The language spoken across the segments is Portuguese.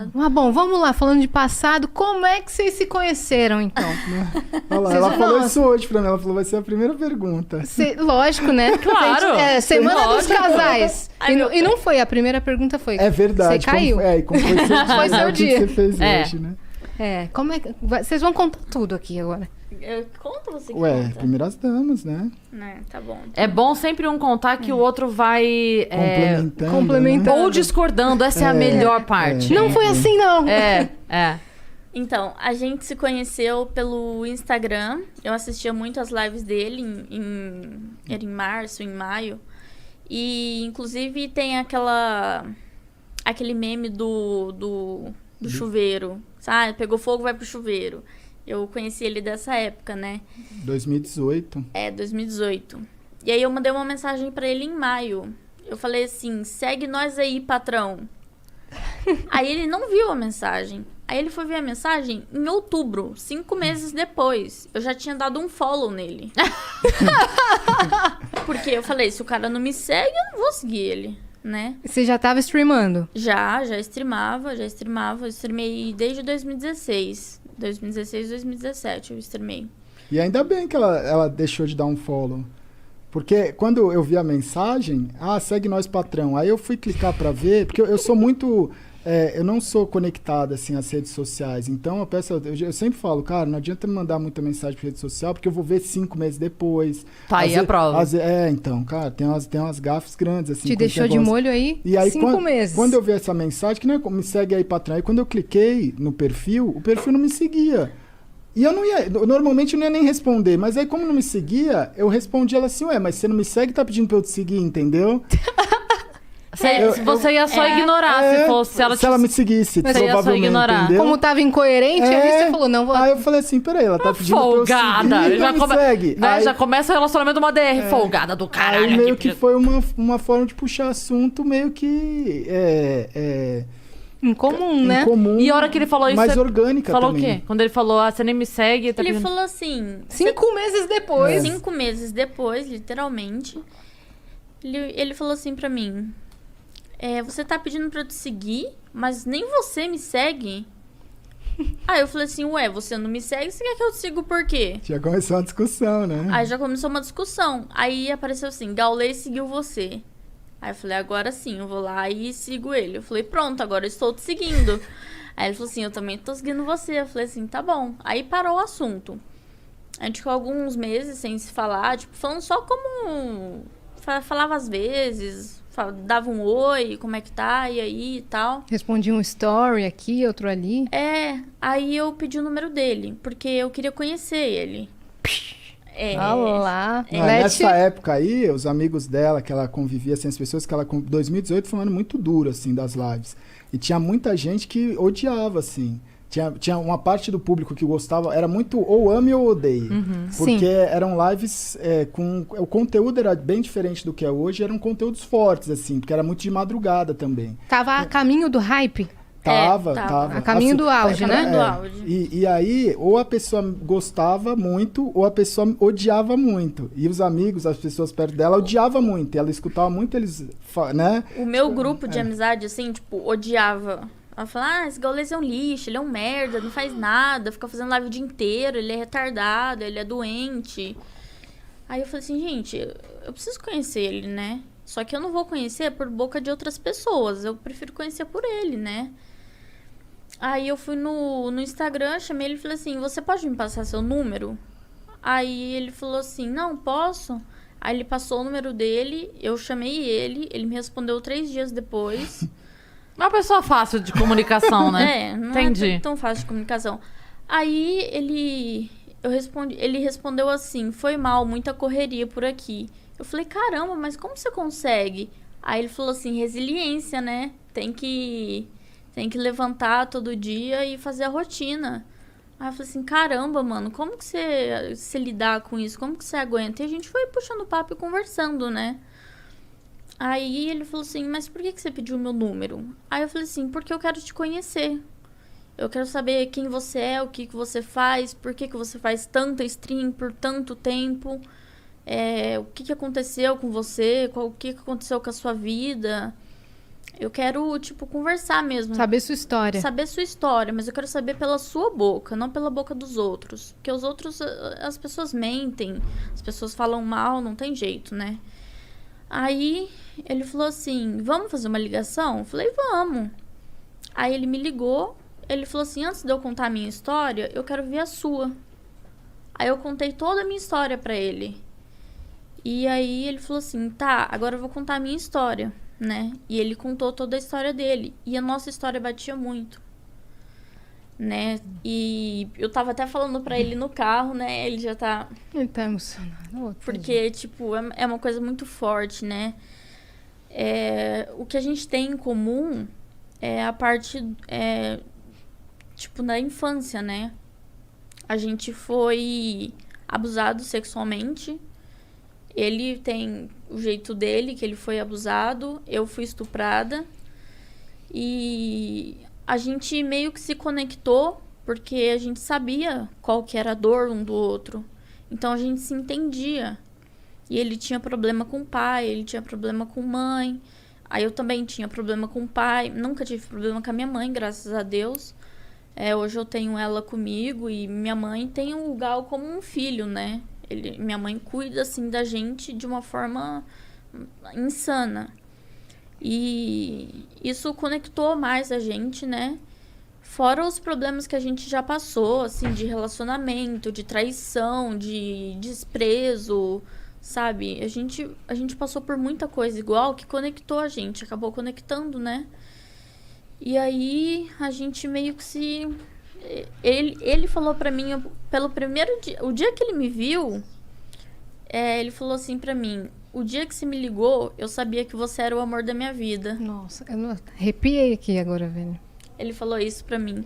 passado. Mas bom, vamos lá, falando de passado, como é que vocês se conheceram, então? Olha lá, ela falou isso hoje pra mim, ela falou, vai ser a primeira pergunta. Lógico, né? Claro. Semana dos casais. Ai, E não foi, a primeira pergunta foi... É verdade. Você caiu. Como foi seu dia, Foi seu o que dia. você fez hoje, né? Como é que... Vocês vão contar tudo aqui agora. Conta você que Ué, conta. primeiras damas, né? Tá bom. É bom sempre um contar que o outro vai... complementando. Ou discordando, essa é a melhor parte. Não foi assim, não. Então, a gente se conheceu pelo Instagram. Eu assistia muito as lives dele era em março, em maio. E, inclusive, tem aquele meme do chuveiro. Sabe? Pegou fogo, vai pro chuveiro. Eu conheci ele dessa época, né? 2018. 2018. E aí eu mandei uma mensagem pra ele em maio. Eu falei assim, segue nós aí, patrão. Aí ele não viu a mensagem. Aí ele foi ver a mensagem em outubro, 5 meses depois. Eu já tinha dado um follow nele. Porque eu falei, se o cara não me segue, eu não vou seguir ele, né? Você já tava streamando? Já streamava. Eu streamei desde 2016. 2016, 2017 eu streamei. E ainda bem que ela deixou de dar um follow. Porque quando eu vi a mensagem, segue nós, patrão. Aí eu fui clicar pra ver, porque eu sou muito... eu não sou conectado, assim, às redes sociais. Então, eu sempre falo, cara, não adianta me mandar muita mensagem pra rede social, porque eu vou ver 5 meses depois. Tá aí a prova. Então, cara, tem umas gafes grandes, assim. Te deixou de molho aí, e aí 5 meses. Quando eu vi essa mensagem, que não é me segue aí, patrão. Aí quando eu cliquei no perfil, o perfil não me seguia. E eu não ia, normalmente eu não ia nem responder, mas aí como não me seguia, eu respondi ela assim, mas você não me segue, tá pedindo pra eu te seguir, entendeu? Você ia só ignorar se ela me seguisse, você ia só ignorar. Entendeu? Como tava incoerente, aí você falou, não vou... Aí eu falei assim, peraí, ela tá pedindo folgada. pra eu seguir, não me segue. Aí, já começa o relacionamento uma DR, folgada do caralho. Aí meio que foi uma forma de puxar assunto meio que... Incomum, né? Incomum, e a hora que ele falou isso... mais orgânica falou também. o quê? Quando ele falou, você nem me segue... Ele falou assim... 5 meses depois. 5 meses depois, literalmente. Ele falou assim pra mim... você tá pedindo pra eu te seguir, mas nem você me segue? Aí eu falei assim, você não me segue, você quer que eu te siga por quê? Já começou uma discussão, né? Aí já começou uma discussão. Aí apareceu assim, Gaulês seguiu você. Aí eu falei, agora sim, eu vou lá e sigo ele. Eu falei, pronto, agora eu estou te seguindo. Aí ele falou assim, eu também tô seguindo você. Eu falei assim, tá bom. Aí parou o assunto. A gente ficou alguns meses sem se falar, tipo, falando só como... Falava às vezes, dava um oi, como é que tá, e aí e tal. Respondia um story aqui, outro ali. Aí eu pedi o número dele, porque eu queria conhecer ele. Olá. Nessa época aí, os amigos dela, que ela convivia, assim, as pessoas que ela... 2018 foi um ano muito duro, assim, das lives. E tinha muita gente que odiava, assim. Tinha uma parte do público que gostava, era muito ou ame ou odeie. Porque Sim. eram lives com... O conteúdo era bem diferente do que é hoje, eram conteúdos fortes, assim, porque era muito de madrugada também. Tava a caminho do hype? Tava. A caminho do auge, né? Do auge. E aí, ou a pessoa gostava muito, ou a pessoa odiava muito. E os amigos, as pessoas perto dela, odiavam muito. E ela escutava muito eles, né? O meu grupo de amizade, assim, tipo, odiava. Ela falava, esse Gaulês é um lixo, ele é um merda, não faz nada, fica fazendo live o dia inteiro, ele é retardado, ele é doente. Aí eu falei assim, gente, eu preciso conhecer ele, né? Só que eu não vou conhecer por boca de outras pessoas, eu prefiro conhecer por ele, né? Aí eu fui no Instagram, chamei ele e falei assim, você pode me passar seu número? Aí ele falou assim, não, posso. Aí ele passou o número dele, eu chamei ele me respondeu 3 dias depois. Uma pessoa fácil de comunicação, né? Não Entendi. é tão fácil de comunicação. Aí ele respondeu assim, foi mal, muita correria por aqui. Eu falei, caramba, mas como você consegue? Aí ele falou assim, resiliência, né? Tem que levantar todo dia e fazer a rotina. Aí eu falei assim, caramba, mano, como que você lidar com isso? Como que você aguenta? E a gente foi puxando papo e conversando, né? Aí ele falou assim, mas por que você pediu o meu número? Aí eu falei assim, porque eu quero te conhecer. Eu quero saber quem você é, o que você faz, por que você faz tanta stream por tanto tempo. O que aconteceu com você, o que aconteceu com a sua vida. eu quero, tipo, conversar mesmo. Saber sua história. Saber sua história, mas eu quero saber pela sua boca, não pela boca dos outros. Porque os outros, as pessoas mentem, as pessoas falam mal, não tem jeito, né? Aí ele falou assim, vamos fazer uma ligação? Eu falei, vamos. Aí ele me ligou, ele falou assim, antes de eu contar a minha história, eu quero ver a sua. Aí eu contei toda a minha história pra ele. E aí ele falou assim, tá, agora eu vou contar a minha história, né? E ele contou toda a história dele. E a nossa história batia muito, né? E eu tava até falando pra ele no carro, né? Ele já tá... Ele tá emocionado. Porque, tipo, é uma coisa muito forte, né? O que a gente tem em comum é a parte, tipo, da infância, né? A gente foi abusado sexualmente. Ele tem o jeito dele, que ele foi abusado. Eu fui estuprada. E a gente meio que se conectou, porque a gente sabia qual que era a dor um do outro. Então a gente se entendia. E ele tinha problema com o pai, ele tinha problema com mãe. Aí eu também tinha problema com o pai. Nunca tive problema com a minha mãe, graças a Deus. Hoje eu tenho ela comigo e minha mãe tem o Gal como um filho, né? Minha mãe cuida, assim, da gente de uma forma insana. E isso conectou mais a gente, né? Fora os problemas que a gente já passou, assim, de relacionamento, de traição, de desprezo, sabe? A gente passou por muita coisa igual que conectou a gente, acabou conectando, né? E aí a gente meio que se... Ele falou pra mim, pelo primeiro dia... O dia que ele me viu, ele falou assim pra mim, o dia que você me ligou, eu sabia que você era o amor da minha vida. Nossa, eu arrepiei aqui agora, velho. Ele falou isso pra mim.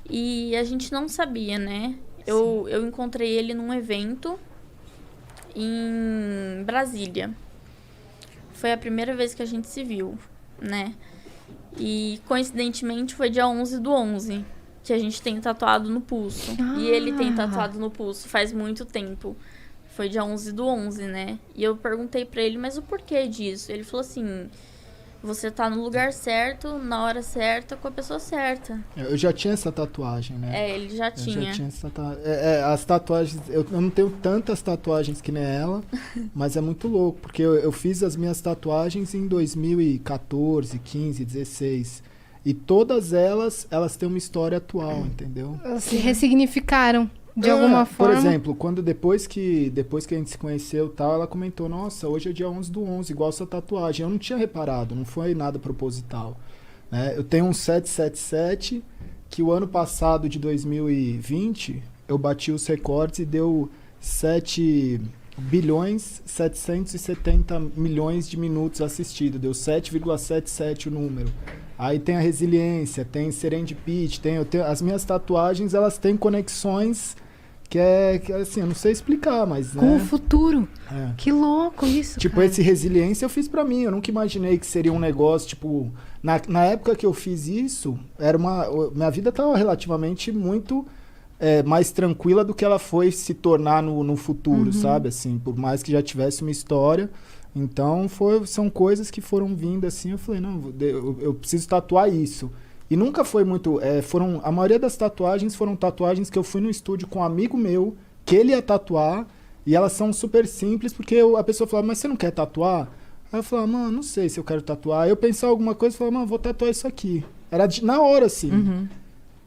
E a gente não sabia, né? Eu encontrei ele num evento em Brasília. Foi a primeira vez que a gente se viu, né? E, coincidentemente, foi dia 11/11, que a gente tem tatuado no pulso. E ele tem tatuado no pulso faz muito tempo. Foi dia 11/11, né? E eu perguntei pra ele, mas o porquê disso? Ele falou assim, você tá no lugar certo, na hora certa, com a pessoa certa. Eu já tinha essa tatuagem, né? Ele já tinha. Eu já tinha essa tatuagem. As tatuagens, eu não tenho tantas tatuagens que nem ela, mas é muito louco, porque eu fiz as minhas tatuagens em 2014, 15, 16. E todas elas têm uma história atual, entendeu? Elas se ressignificaram de alguma forma. Por exemplo, depois que a gente se conheceu e tal, ela comentou, nossa, hoje é dia 11/11, igual essa tatuagem. Eu não tinha reparado, não foi nada proposital, né? Eu tenho um 777, que o ano passado, de 2020, eu bati os recordes e deu 7.770.000.000 de minutos assistidos. Deu 7,77 o número. Aí tem a resiliência, tem serendipity, as minhas tatuagens, elas têm conexões que assim, eu não sei explicar, mas... Com o futuro. Que louco isso, tipo, cara. esse resiliência eu fiz pra mim, eu nunca imaginei que seria um negócio, tipo... Na época que eu fiz isso, minha vida tava relativamente muito mais tranquila do que ela foi se tornar no futuro, sabe? Assim, por mais que já tivesse uma história... Então, são coisas que foram vindo assim, eu falei, não, eu preciso tatuar isso. E nunca foi muito... a maioria das tatuagens foram tatuagens que eu fui no estúdio com um amigo meu, que ele ia tatuar, e elas são super simples, porque a pessoa falava, mas você não quer tatuar? Aí eu falava, mano, não sei se eu quero tatuar. Aí eu pensava alguma coisa e falava, mano, vou tatuar isso aqui. Era na hora, assim.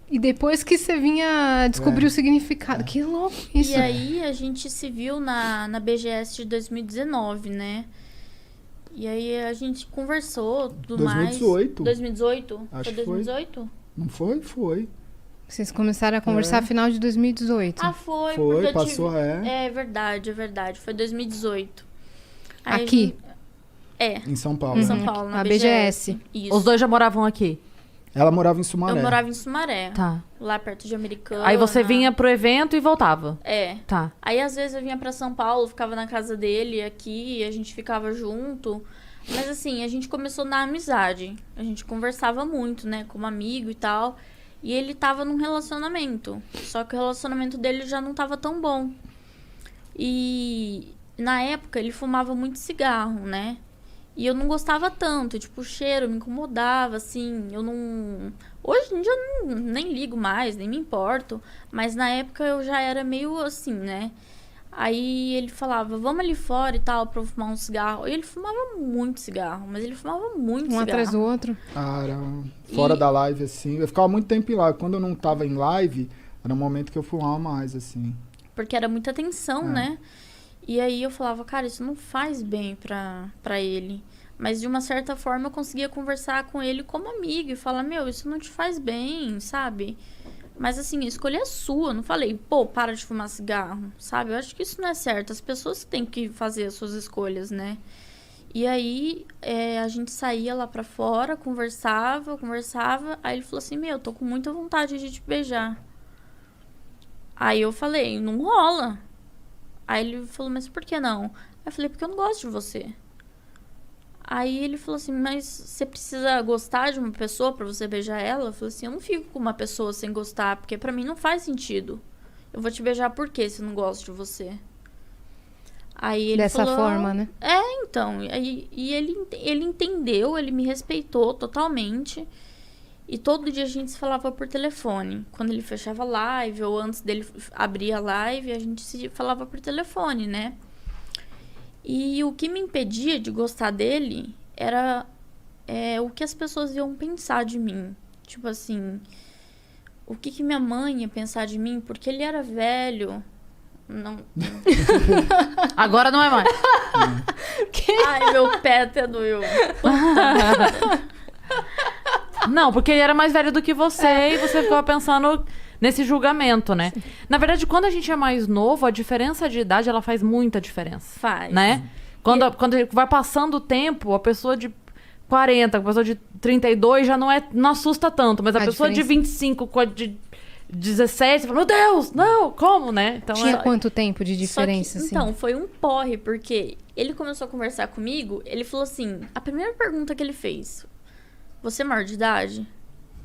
E depois que você vinha descobrir o significado. Que louco isso. E aí a gente se viu na BGS de 2019, né? E aí a gente conversou, tudo 2018. mais. 2018? Acho Foi 2018? Não foi? Foi. Vocês começaram a conversar no final de 2018. Ah, foi. Foi, passou, É verdade. Foi 2018. Aí aqui? Em São Paulo. Em São Paulo, na A BGS. Isso. Os dois já moravam aqui? Ela morava em Sumaré. Eu morava em Sumaré. Tá. Lá perto de Americana. Aí você vinha pro evento e voltava? Tá. Aí às vezes eu vinha pra São Paulo, ficava na casa dele aqui, a gente ficava junto. Mas assim, a gente começou na amizade. A gente conversava muito, né, como amigo e tal. E ele tava num relacionamento. Só que o relacionamento dele já não tava tão bom. E na época ele fumava muito cigarro, né? E eu não gostava tanto, tipo, o cheiro me incomodava, assim, eu não... Hoje em dia eu nem ligo mais, nem me importo, mas na época eu já era meio assim, né? Aí ele falava, vamos ali fora e tal, pra eu fumar um cigarro. E ele fumava muito cigarro, mas ele fumava muito cigarro. Um atrás do outro. Ah, era fora da live, assim. Eu ficava muito tempo em live. Quando eu não tava em live, era um momento que eu fumava mais, assim. Porque era muita tensão, né? E aí eu falava, cara, isso não faz bem pra ele. Mas de uma certa forma eu conseguia conversar com ele como amigo e falar, meu, isso não te faz bem, sabe? Mas assim, a escolha é sua. Não falei, pô, para de fumar cigarro, sabe? Eu acho que isso não é certo. As pessoas têm que fazer as suas escolhas, né? E aí, a gente saía lá pra fora, conversava. Aí ele falou assim, meu, eu tô com muita vontade de te beijar. Aí eu falei, não rola. Aí ele falou, mas por que não? Aí eu falei, porque eu não gosto de você. Aí ele falou assim, mas você precisa gostar de uma pessoa pra você beijar ela? Eu falei assim, eu não fico com uma pessoa sem gostar, porque pra mim não faz sentido. Eu vou te beijar por quê se eu não gosto de você? Aí ele Dessa falou, forma, né? Então. E ele entendeu, ele me respeitou totalmente. E todo dia a gente se falava por telefone. Quando ele fechava a live, ou antes dele abrir a live, a gente se falava por telefone, né? E o que me impedia de gostar dele era o que as pessoas iam pensar de mim. Tipo assim, o que minha mãe ia pensar de mim, porque ele era velho. Não. Agora não é mais. Ai, meu pé até doeu. Não, porque ele era mais velho do que você e você ficava pensando nesse julgamento, né? Sim. Na verdade, quando a gente é mais novo, a diferença de idade, ela faz muita diferença. Faz. Né? Quando vai passando o tempo, a pessoa de 40, a pessoa de 32 já não assusta tanto, mas a pessoa de 25 com a de 17, você fala, meu Deus, não, como, né? Então, tinha quanto tempo de diferença, assim? Então, foi um porre, porque ele começou a conversar comigo, ele falou assim, a primeira pergunta que ele fez, você é maior de idade?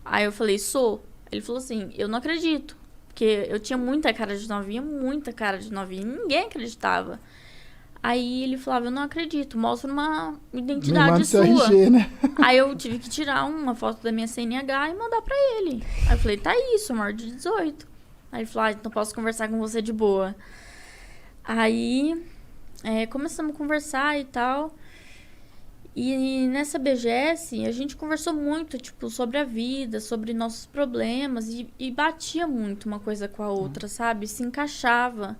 Aí eu falei, sou. Ele falou assim, eu não acredito. Porque eu tinha muita cara de novinha, e ninguém acreditava. Aí ele falava, eu não acredito, mostra uma identidade sua. RG, né? Aí eu tive que tirar uma foto da minha CNH e mandar pra ele. Aí eu falei, tá aí, sou maior de 18. Aí ele falou, então posso conversar com você de boa. Aí começamos a conversar e tal. E nessa BGS, a gente conversou muito, tipo, sobre a vida, sobre nossos problemas. E batia muito uma coisa com a outra, sabe? Se encaixava.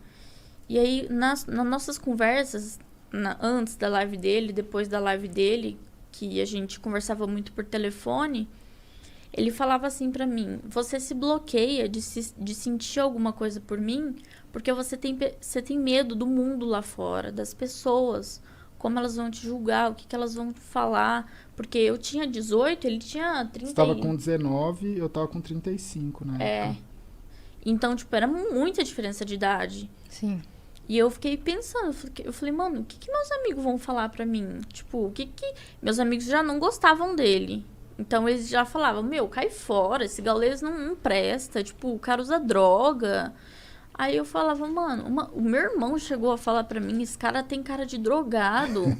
E aí, nas nossas conversas, antes da live dele, depois da live dele, que a gente conversava muito por telefone, ele falava assim pra mim, você se bloqueia de sentir alguma coisa por mim, porque você tem medo do mundo lá fora, das pessoas, como elas vão te julgar, o que elas vão falar. Porque eu tinha 18, ele tinha 30. Você tava com 19, eu tava com 35, né? Então, tipo, era muita diferença de idade. Sim. E eu fiquei pensando, eu falei, mano, o que meus amigos vão falar pra mim? Tipo, o que meus amigos já não gostavam dele. Então, eles já falavam, meu, cai fora, esse gaulês não presta, tipo, o cara usa droga. Aí eu falava, mano, o meu irmão chegou a falar pra mim, esse cara tem cara de drogado.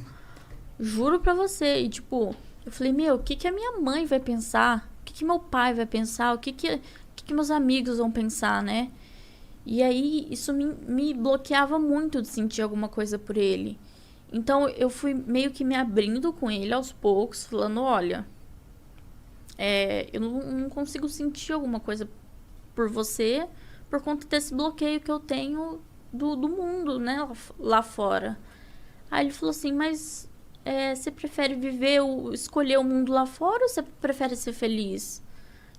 Juro pra você. E, tipo, eu falei, meu, o que a minha mãe vai pensar? O que meu pai vai pensar? O que meus amigos vão pensar, né? E aí, isso me bloqueava muito de sentir alguma coisa por ele. Então, eu fui meio que me abrindo com ele aos poucos, falando, olha, eu não consigo sentir alguma coisa por você por conta desse bloqueio que eu tenho do mundo, né, lá fora. Aí ele falou assim, mas você prefere escolher o mundo lá fora ou você prefere ser feliz?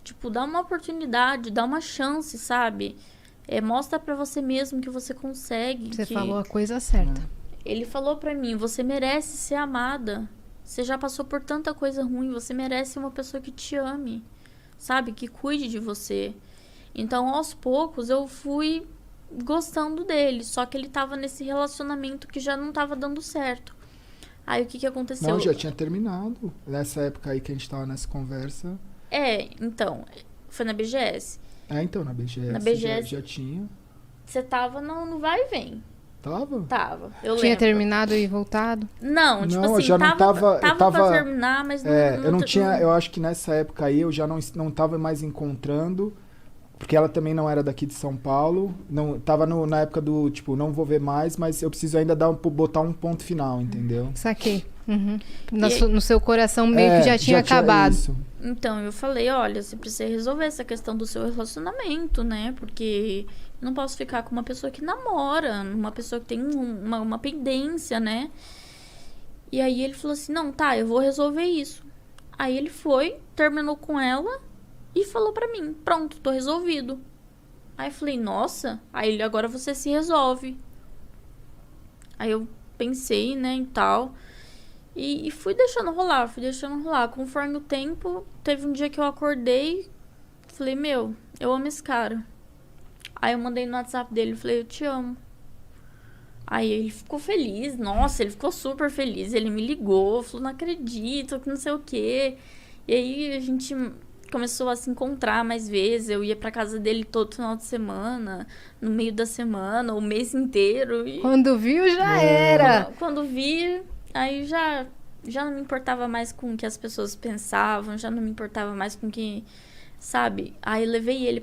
Tipo, dá uma oportunidade, dá uma chance, sabe? Mostra pra você mesmo que você consegue. Você falou a coisa certa. Ele falou pra mim, você merece ser amada. Você já passou por tanta coisa ruim, você merece uma pessoa que te ame, sabe? Que cuide de você. Então, aos poucos, eu fui gostando dele. Só que ele tava nesse relacionamento que já não tava dando certo. Aí, o que aconteceu? Não, já tinha terminado. Nessa época aí que a gente tava nessa conversa. Então, foi na BGS. Então, na BGS. Na BGS já tinha. Você tava no vai e vem. Tava? Tava, eu Tinha lembro. terminado e voltado? Não, tipo Não, eu assim, já não tava tava- pra terminar, mas Eu não tinha, eu acho que nessa época aí eu já não tava mais encontrando, porque ela também não era daqui de São Paulo, não tava na época do, tipo, não vou ver mais, mas eu preciso ainda botar um ponto final, entendeu? Saquei. Uhum. E- No seu coração meio que já tinha acabado. isso. Então, eu falei, olha, você precisa resolver essa questão do seu relacionamento, né? Porque eu não posso ficar com uma pessoa que namora, uma pessoa que tem uma pendência, né? E aí ele falou assim, não, tá, eu vou resolver isso. Aí ele foi, terminou com ela e falou pra mim, pronto, tô resolvido. Aí eu falei, nossa, aí ele, agora você se resolve. Aí eu pensei, né, e tal... E fui deixando rolar. Conforme o tempo, teve um dia que eu acordei, falei, meu, eu amo esse cara. Aí eu mandei no WhatsApp dele, falei, eu te amo. Aí ele ficou feliz, nossa, ele ficou super feliz. Ele me ligou, falou, não acredito, que não sei o quê. E aí a gente começou a se encontrar mais vezes. Eu ia pra casa dele todo final de semana, no meio da semana, o mês inteiro. E Quando viu, já era. quando vi... Aí já não me importava mais com o que as pessoas pensavam, já não me importava mais com o que, sabe? Aí levei ele